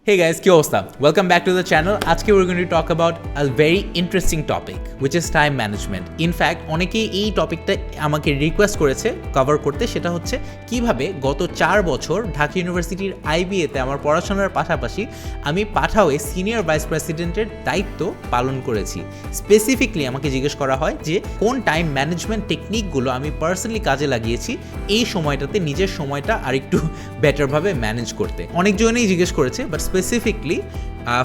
Hey guys, কি অবস্থা? Welcome back to the channel. আজকে we're going to talk about a very interesting topic which is time management. In fact, অনেকেই এই টপিকটা আমাকে request করেছে কভার করতে, সেটা হচ্ছে কিভাবে গত 4 বছর ঢাকা ইউনিভার্সিটির আইবিএতে আমার পড়াশোনার পাশাপাশি আমি পাঠাওয়ে সিনিয়র ভাইস প্রেসিডেন্টের দায়িত্ব পালন করেছি। স্পেসিফিকলি আমাকে জিজ্ঞেস করা হয় যে কোন টাইম ম্যানেজমেন্ট টেকনিকগুলো আমি পার্সোনালি কাজে লাগিয়েছি এই সময়টাতে নিজের সময়টা আরেকটু বেটারভাবে ম্যানেজ করতে। অনেকজনেই জিজ্ঞেস করেছে, বাট স্পেসিফিকলি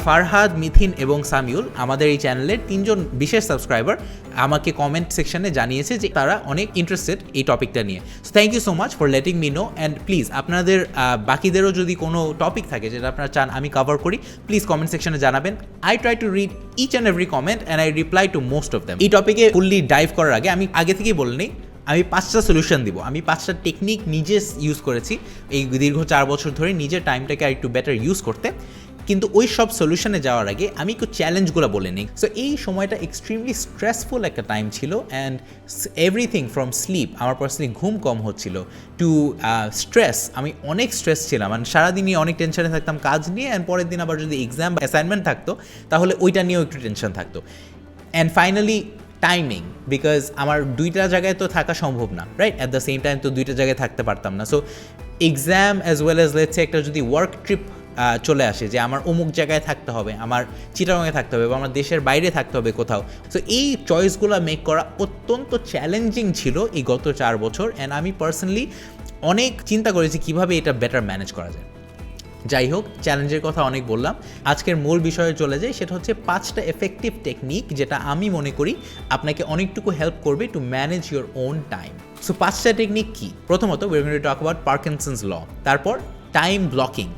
ফারহাদ, মিথিন এবং সামিউল আমাদের এই চ্যানেলের 3 জন বিশেষ সাবস্ক্রাইবার আমাকে কমেন্ট সেকশনে জানিয়েছে যে তারা অনেক ইন্টারেস্টেড এই টপিকটা নিয়ে। So thank you so much for letting me know, and please আপনাদের বাকিদেরও যদি কোনো টপিক থাকে যেটা আপনারা চান আমি কভার করি, প্লিজ কমেন্ট সেকশনে জানাবেন। I try to read each and every comment and I reply to most of them. এই টপিকে ফুললি ডাইভ করার আগে আমি আগে থেকেই বলে নিই, আমি 5টা সলিউশন দিব। আমি 5টা টেকনিক নিজে ইউজ করেছি এই দীর্ঘ 4 বছর ধরে নিজের টাইমটাকে আর একটু বেটার ইউজ করতে। কিন্তু ওই সব সলিউশনে যাওয়ার আগে আমি একটু চ্যালেঞ্জগুলো বলে নিই। সো এই সময়টা এক্সট্রিমলি স্ট্রেসফুল একটা টাইম ছিল, অ্যান্ড এভরিথিং ফ্রম স্লিপ, আমার পার্সোনালি ঘুম কম হচ্ছিল, টু স্ট্রেস, আমি অনেক স্ট্রেস ছিলাম, মানে সারাদিনই অনেক টেনশনে থাকতাম কাজ নিয়ে, অ্যান্ড পরের দিন আবার যদি এক্সাম বা অ্যাসাইনমেন্ট থাকতো তাহলে ওইটা নিয়েও একটু টেনশন থাকতো। অ্যান্ড ফাইনালি টাইমিং, বিকজ আমার 2টা জায়গায় তো থাকা সম্ভব না, right? At the same time তো 2টা জায়গায় থাকতে পারতাম না। So exam as well as let's say একটা যদি ওয়ার্ক ট্রিপ চলে আসে যে আমার অমুক জায়গায় থাকতে হবে, আমার চিটাগাংয়ে থাকতে হবে, বা আমার দেশের বাইরে থাকতে হবে কোথাও, সো এই চয়েসগুলো মেক করা অত্যন্ত চ্যালেঞ্জিং ছিল এই গত 4 বছর। অ্যান্ড আমি পার্সোনালি অনেক চিন্তা করেছি কীভাবে এটা বেটার ম্যানেজ করা যায়। যাই হোক, চ্যালেঞ্জের কথা অনেক বললাম, আজকের মূল বিষয়ে চলে যাই। সেটা হচ্ছে 5টা এফেক্টিভ টেকনিক যেটা আমি মনে করি আপনাকে অনেকটুকু হেল্প করবে to manage your own time. So 5টা টেকনিক কি? প্রথমত we are going to talk about Parkinson's law, তারপর টাইম ব্লকিং,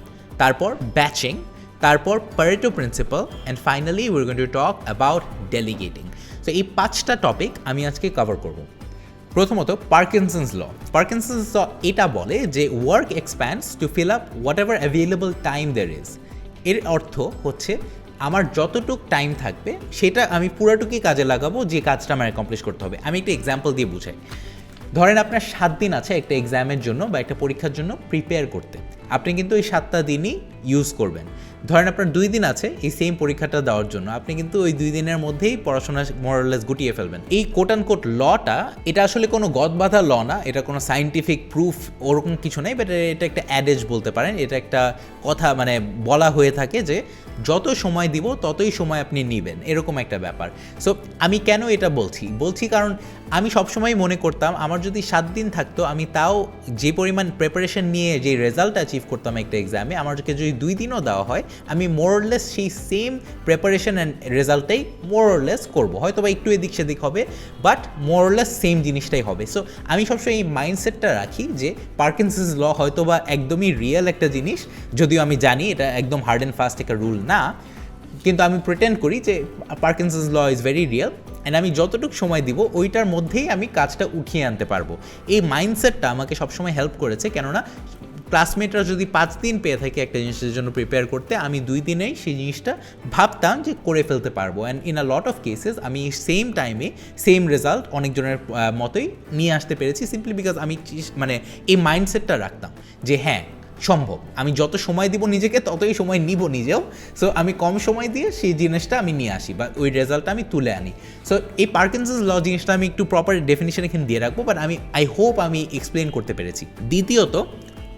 তারপর ব্যাচিং, তারপর Pareto principle, and finally we are going to talk about delegating. So এই 5টা topic আমি আজকে কভার করব। প্রথমত পার্কিনসন্স ল। পার্কিনসন্স ল এটা বলে যে work expands to fill up whatever available time there is. এর অর্থ হচ্ছে আমার যতটুক টাইম থাকবে সেটা আমি পুরোটুকুই কাজে লাগাবো যে কাজটা আমার অ্যাকমপ্লিশ করতে হবে। আমি একটা এক্সাম্পল দিয়ে বুঝাই। ধরেন আপনার 7 দিন আছে একটা এক্সামের জন্য বা একটা পরীক্ষার জন্য প্রিপেয়ার করতে, আপনি কিন্তু ওই 7টা দিনই ইউজ করবেন। ধরেন আপনার 2 দিন আছে এই সেম পরীক্ষাটা দেওয়ার জন্য, আপনি কিন্তু ওই 2 দিনের মধ্যেই পড়াশোনা মোরালেস গুটিয়ে ফেলবেন। এই কোট অ্যান্ড কোট লটা, এটা আসলে কোনো গদবাঁধা ল না, এটা কোনো সায়েন্টিফিক প্রুফ ওরকম কিছু নেই, বাট এটা একটা অ্যাডেজ বলতে পারেন। এটা একটা কথা মানে বলা হয়ে থাকে যে যত সময় দিব ততই সময় আপনি নেবেন, এরকম একটা ব্যাপার। সো আমি কেন এটা বলছি কারণ আমি সবসময় মনে করতাম আমার যদি 7 দিন থাকতো আমি তাও যে পরিমাণ প্রিপারেশন নিয়ে যে রেজাল্ট অ্যাচিভ করতাম একটা এক্সামে, আমাকে যদি 2 দিনও দেওয়া হয় আমি মোরলেস সেই সেম প্রিপারেশন অ্যান্ড রেজাল্টটাই মোরলেস করবো, হয়তো বা একটু এদিক সেদিক হবে, বাট মোরলেস সেম জিনিসটাই হবে। সো আমি সবসময় এই মাইন্ডসেটটা রাখি যে পার্কিনসন্স ল হয়তো বা একদমই রিয়েল একটা জিনিস, যদিও আমি জানি এটা একদম হার্ড অ্যান্ড ফাস্ট একটা রুল না, কিন্তু আমি প্রিটেন্ড করি যে Parkinson's law is very real, and আমি যতটুকু সময় দিব ওইটার মধ্যেই আমি কাজটা উঠিয়ে আনতে পারবো। এই মাইন্ডসেটটা আমাকে সবসময় হেল্প করেছে, কেননা ক্লাসমেটরা যদি 5 দিন পেয়ে থাকে একটা জিনিসের জন্য প্রিপেয়ার করতে, আমি 2 দিনেই সেই জিনিসটা ভাবতাম যে করে ফেলতে পারবো। And in a lot of cases আমি সেম টাইমে সেম রেজাল্ট অনেকজনের মতোই নিয়ে আসতে পেরেছি, সিম্পলি বিকজ আমি মানে এই মাইন্ডসেটটা রাখতাম যে হ্যাঁ সম্ভব, আমি যত সময় দিব নিজেকে ততই সময় নিব নিজেও। সো আমি কম সময় দিয়ে সেই জিনিসটা আমি নিয়ে আসি বা ওই রেজাল্টটা আমি তুলে আনি। সো এই পার্কিনসন্স ল জিনিসটা আমি একটু প্রপার ডেফিনিশন এখানে দিয়ে রাখবো, বাট আই হোপ আমি এক্সপ্লেন করতে পেরেছি। দ্বিতীয়ত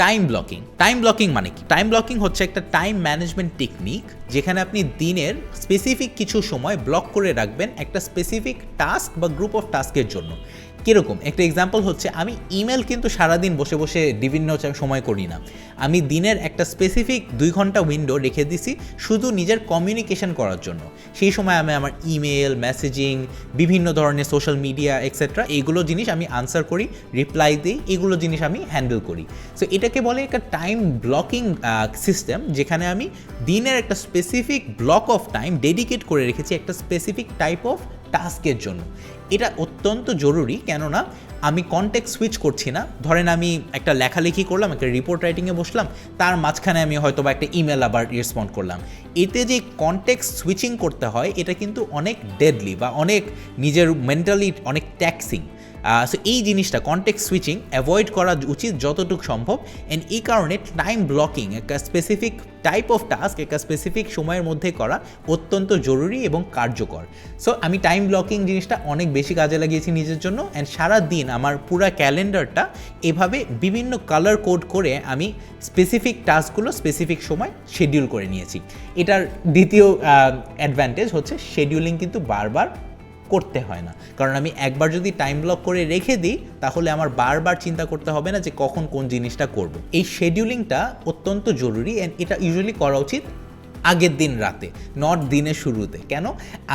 টাইম ব্লকিং। টাইম ব্লকিং মানে কি? টাইম ব্লকিং হচ্ছে একটা টাইম ম্যানেজমেন্ট টেকনিক যেখানে আপনি দিনের স্পেসিফিক কিছু সময় ব্লক করে রাখবেন একটা স্পেসিফিক টাস্ক বা গ্রুপ অফ টাস্কের জন্য। কীরকম? একটা এক্সাম্পল হচ্ছে আমি ইমেল কিন্তু সারাদিন বসে বসে বিভিন্ন সময় করি না, আমি দিনের একটা স্পেসিফিক 2 ঘন্টা উইন্ডো রেখে দিছি শুধু নিজের কমিউনিকেশন করার জন্য। সেই সময় আমি আমার ইমেল, মেসেজিং, বিভিন্ন ধরনের সোশ্যাল মিডিয়া এক্সেট্রা এইগুলো জিনিস আমি আনসার করি, রিপ্লাই দিই, এগুলো জিনিস আমি হ্যান্ডেল করি। সো এটাকে বলে একটা টাইম ব্লকিং সিস্টেম, যেখানে আমি দিনের একটা specific block of time dedicate করে রেখেছি একটা স্পেসিফিক টাইপ অফ টাস্কের জন্য। এটা অত্যন্ত জরুরি, কেননা আমি কনটেক্সট সুইচ করছি না। ধরেন আমি একটা লেখালেখি করলাম, একটা রিপোর্ট রাইটিংয়ে বসলাম, তার মাঝখানে আমি হয়তো বা একটা ইমেল আবার রেসপন্ড করলাম। এতে যে কনটেক্সট সুইচিং করতে হয় এটা কিন্তু অনেক ডেডলি বা অনেক নিজের মেন্টালি অনেক ট্যাক্সিং। সো এই জিনিসটা কনটেক্সট সুইচিং অ্যাভয়েড করা উচিত যতটুকু সম্ভব, অ্যান্ড এই কারণে টাইম ব্লকিং একটা স্পেসিফিক টাইপ অফ টাস্ক একটা স্পেসিফিক সময়ের মধ্যে করা অত্যন্ত জরুরি এবং কার্যকর। সো আমি টাইম ব্লকিং জিনিসটা অনেক বেশি কাজে লাগিয়েছি নিজের জন্য, অ্যান্ড সারা দিন আমার পুরো ক্যালেন্ডারটা এভাবে বিভিন্ন কালার কোড করে আমি স্পেসিফিক টাস্কগুলো স্পেসিফিক সময় শিডিউল করে নিয়েছি। এটার দ্বিতীয় অ্যাডভান্টেজ হচ্ছে শিডিউলিং কিন্তু বারবার করতে হয় না, কারণ আমি একবার যদি টাইম ব্লক করে রেখে দিই তাহলে আমার বারবার চিন্তা করতে হবে না যে কখন কোন জিনিসটা করব। এই শিডিউলিংটা অত্যন্ত জরুরি, অ্যান্ড এটা ইউজুয়ালি করা উচিত আগের দিন রাতে, নট দিনের শুরুতে। কেন?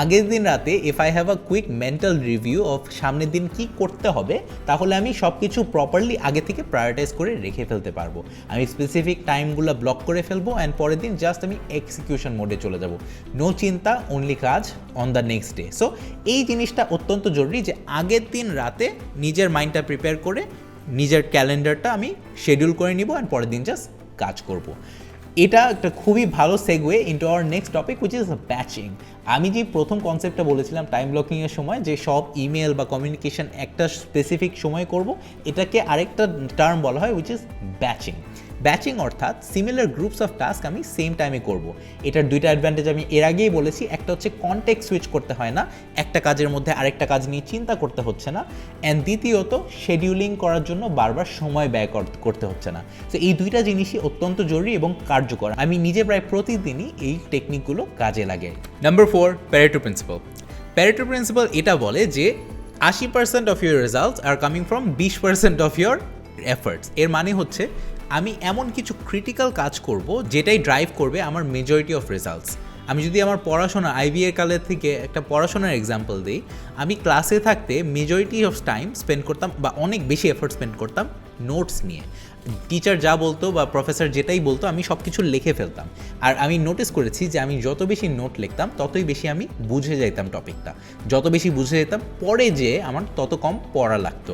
আগের দিন রাতে if I have a quick mental review of সামনের দিন কি করতে হবে, তাহলে আমি সব কিছু প্রপারলি আগে থেকে প্রায়োরিটাইজ করে রেখে ফেলতে পারবো। আমি স্পেসিফিক টাইমগুলো ব্লক করে ফেলবো, অ্যান্ড পরের দিন জাস্ট আমি এক্সিকিউশন মোডে চলে যাব। নো চিন্তা, অনলি কাজ on the next day. So এই জিনিসটা অত্যন্ত জরুরি যে আগের দিন রাতে নিজের মাইন্ডটা প্রিপেয়ার করে নিজের ক্যালেন্ডারটা আমি শিডিউল করে নিব, অ্যান্ড পরের দিন জাস্ট কাজ করব। এটা একটা খুবই ভালো Segway into hour next topic, which is batching. আমি যে প্রথম কনসেপ্টটা বলেছিলাম টাইম ব্লকিংয়ের সময় যে সব ইমেল বা কমিউনিকেশন একটা স্পেসিফিক সময় করব, এটাকে আরেকটা টার্ম বলা হয় হুইচ ইজ ব্যাচিং। ব্যাচিং অর্থাৎ সিমিলার গ্রুপস অফ টাস্ক আমি সেম টাইমে করব। এটার দুইটা অ্যাডভান্টেজ আমি এর আগেই বলেছি। একটা হচ্ছে কনটেক্সট সুইচ করতে হয় না, একটা কাজের মধ্যে আরেকটা কাজ নিয়ে চিন্তা করতে হচ্ছে না, অ্যান্ড দ্বিতীয়ত শিডিউলিং করার জন্য বারবার সময় ব্যয় করতে হচ্ছে না। তো এই দুইটা জিনিসই অত্যন্ত জরুরি এবং কার্যকর। আমি নিজে প্রায় প্রতিদিনই এই টেকনিকগুলো কাজে লাগাই। Number 4, Pareto principal. Pareto principal এটা বলে যে 80% of your results are coming from 20% of your efforts. এর মানে হচ্ছে আমি এমন কিছু ক্রিটিক্যাল কাজ করব যেটাই ড্রাইভ করবে আমার মেজরিটি অফ রেজাল্টস। আমি যদি আমার পড়াশোনা আইবিএর কালের থেকে একটা পড়াশোনার এক্সাম্পল দিই, আমি ক্লাসে থাকতে মেজরিটি অফ টাইম স্পেন্ড করতাম বা অনেক বেশি এফর্ট স্পেন্ড করতাম নোটস নিয়ে। টিচার যা বলতো বা প্রফেসর যেটাই বলতো আমি সব কিছু লিখে ফেলতাম। আর আমি নোটিস করেছি যে আমি যত বেশি নোট লিখতাম ততই বেশি আমি বুঝে যেতাম টপিকটা, যত বেশি বুঝে যেতাম পরে যে আমার তত কম পড়া লাগতো।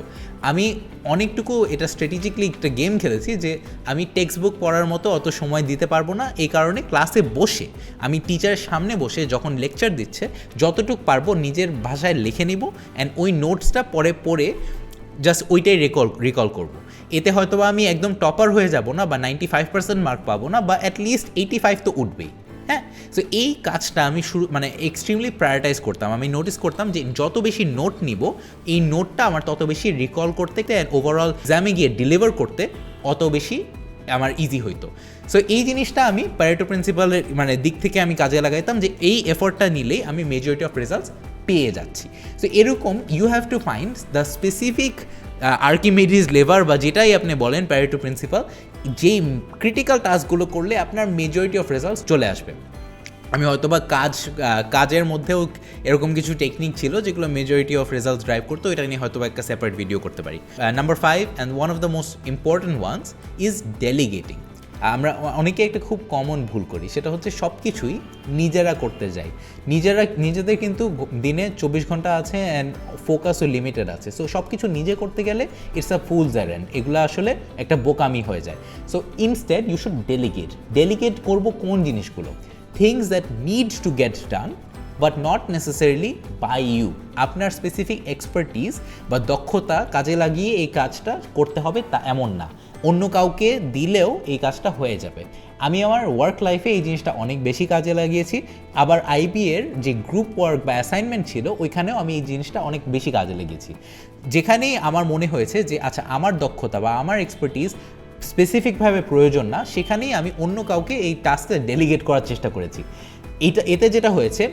আমি অনেকটুকু এটা স্ট্র্যাটেজিকলি একটা গেম খেলেছি যে আমি টেক্সট বুক পড়ার মতো অত সময় দিতে পারবো না, এই কারণে ক্লাসে বসে আমি টিচারের সামনে বসে যখন লেকচার দিচ্ছে যতটুকু পারবো নিজের ভাষায় লিখে নিব, অ্যান্ড ওই নোটসটা পরে পড়ে জাস্ট ওইটাই রিকল করবো। এতে হয়তো বা আমি একদম টপার হয়ে যাব না বা 95% মার্ক পাবো না, বা অ্যাটলিস্ট 85 তো উঠবেই। হ্যাঁ, সো এই কাজটা আমি এক্সট্রিমলি প্রায়োরিটাইজ করতাম। আমি নোটিস করতাম যে যত বেশি নোট নিব এই নোটটা আমার তত বেশি রিকল করতে অ্যান্ড ওভারঅল এক্সামে গিয়ে ডেলিভার করতে অত বেশি আমার ইজি হইতো। সো এই জিনিসটা আমি প্যারেটো প্রিন্সিপালের দিক থেকে আমি কাজে লাগাইতাম যে এই এফোর্টটা নিলেই আমি মেজরিটি অফ রেজাল্টস পেয়ে যাচ্ছি। সো এরকম you have to find the specific Archimedes lever বা যেটাই আপনি বলেন প্যারেটো প্রিন্সিপাল, যেই ক্রিটিক্যাল টাস্কগুলো করলে আপনার মেজরিটি অফ রেজাল্টস চলে আসবে। আমি হয়তোবা কাজের মধ্যেও এরকম কিছু টেকনিক ছিল যেগুলো মেজরিটি অফ রেজাল্টস ড্রাইভ করতো, এটা নিয়ে হয়তোবা একটা সেপারেট ভিডিও করতে পারি। Number 5 and one of the most important ones is delegating. আমরা অনেকে একটা খুব কমন ভুল করি, সেটা হচ্ছে সব কিছুই নিজেরা করতে যাই। নিজেদের কিন্তু দিনে 24 ঘন্টা আছে অ্যান্ড ফোকাসও লিমিটেড আছে। সো সব কিছু নিজে করতে গেলে ইটস আ ফুলস এরেন্ড, এগুলো আসলে একটা বোকামি হয়ে যায়। So instead you should delegate করবো কোন জিনিসগুলো, things that needs to get done but not necessarily by you. আপনার স্পেসিফিক এক্সপার্টিস বা দক্ষতা কাজে লাগিয়ে এই কাজটা করতে হবে তা এমন না, অন্য কাউকে দিলেও এই কাজটা হয়ে যাবে। আমি আমার ওয়ার্ক লাইফে এই জিনিসটা অনেক বেশি কাজে লাগিয়েছি, আবার আইবিএর যে গ্রুপ ওয়ার্ক বা অ্যাসাইনমেন্ট ছিল ওইখানেও আমি এই জিনিসটা অনেক বেশি কাজে লেগেছি। যেখানেই আমার মনে হয়েছে যে আচ্ছা আমার দক্ষতা বা আমার এক্সপার্টিস স্পেসিফিকভাবে প্রয়োজন না, সেখানেই আমি অন্য কাউকে এই টাস্কটা ডেলিগেট করার চেষ্টা করেছি। এতে যেটা হয়েছে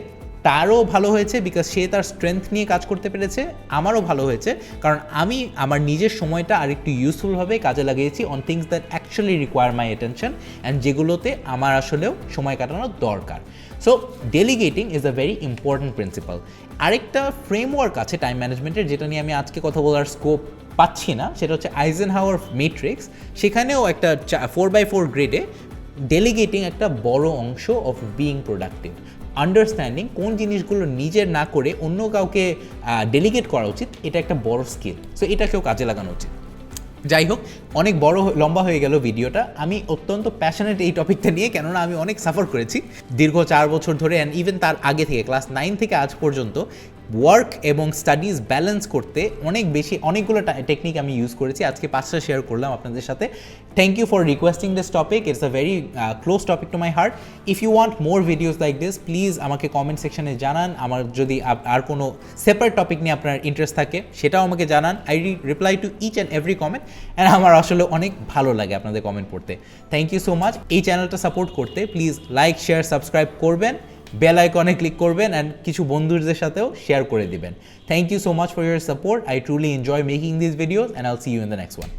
তারও ভালো হয়েছে বিকজ সে তার স্ট্রেংথ নিয়ে কাজ করতে পেরেছে, আমারও ভালো হয়েছে কারণ আমি আমার নিজের সময়টা আরেকটু ইউজফুলভাবে কাজে লাগিয়েছি on things that actually require my attention and যেগুলোতে আমার আসলেও সময় কাটানোর দরকার। So delegating is a very important principle. আরেকটা ফ্রেমওয়ার্ক আছে টাইম ম্যানেজমেন্টের যেটা নিয়ে আমি আজকে কথা বলার স্কোপ পাচ্ছি না, সেটা হচ্ছে আইজেনহাওয়ার ম্যাট্রিক্স। সেখানেও একটা 4x4 গ্রেডে ডেলিগেটিং একটা বড় অংশ অফ বিইং প্রোডাক্টিভ। আন্ডারস্ট্যান্ডিং কোন জিনিসগুলো নিজের না করে অন্য কাউকে ডেলিগেট করা উচিত, এটা একটা বড় স্কিল। সো এটাকেও কাজে লাগানো উচিত। যাই হোক, অনেক লম্বা হয়ে গেল ভিডিওটা। আমি অত্যন্ত প্যাশনেট এই টপিকটা নিয়ে, কেননা আমি অনেক সাফার করেছি দীর্ঘ 4 বছর ধরে, অ্যান্ড ইভেন তার আগে থেকে ক্লাস 9 থেকে আজ পর্যন্ত ওয়ার্ক এবং স্টাডিজ ব্যালেন্স করতে অনেকগুলো টেকনিক আমি ইউজ করেছি, আজকে 5টা শেয়ার করলাম আপনাদের সাথে। Thank you for requesting this topic, it's a very close topic to my heart. If you want more videos like this, please আমাকে কমেন্ট সেকশনে জানান। আমার যদি আর কোনো সেপারেট টপিক নিয়ে আপনার ইন্টারেস্ট থাকে সেটাও আমাকে জানান। I reply to each and every comment, and আমার আসলে অনেক ভালো লাগে আপনাদের কমেন্ট পড়তে। থ্যাংক ইউ সো মাচ। এই চ্যানেলটা সাপোর্ট করতে প্লিজ লাইক, শেয়ার, সাবস্ক্রাইব করবেন, বেল আইকনে ক্লিক করবেন, অ্যান্ড কিছু বন্ধুদের সাথেও শেয়ার করে দিবেন। Thank you so much for your support. I truly enjoy making this videos, and I'll see you in the next one.